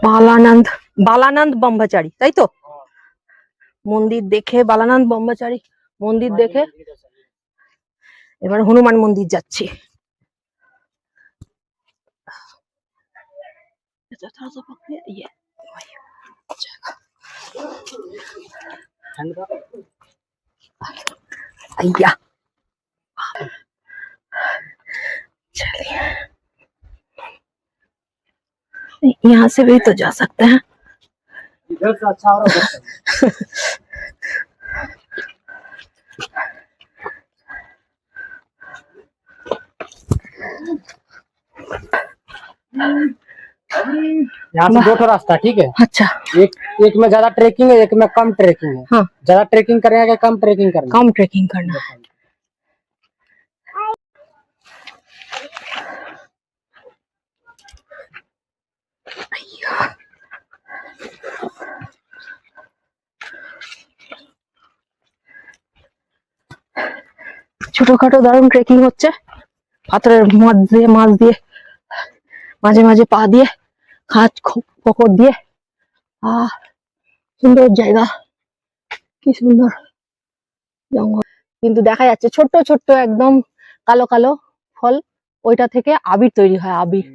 বালানন্দ বালানন্দ ব্রহ্মচারী, তাই তো? মন্দির দেখে, বালানন্দ ব্রহ্মচারী মন্দির দেখে এবার হনুমান মন্দির যাচ্ছি। चलिए यहाँ से भी तो जा सकते हैं। इधर से अच्छा हो रहा है। यहाँ से 2 रास्ता, ठीक है? अच्छा, एक में ज्यादा ट्रेकिंग है, एक में कम ट्रेकिंग है। हाँ, ज्यादा ट्रेकिंग करेंगे कि कम ट्रेकिंग करना? कम ट्रेकिंग करना है। ছোটখাটো দারুণ ট্রেকিং হচ্ছে, পাথরের মাঝ দিয়ে মাঝে মাঝে পা দিয়ে খাঁজ পকড় দিয়ে। সুন্দর জায়গা, কি সুন্দর জঙ্গল, কিন্তু দেখা যাচ্ছে ছোট্ট ছোট্ট একদম কালো কালো ফল, ওইটা থেকে আবির তৈরি হয়, আবির।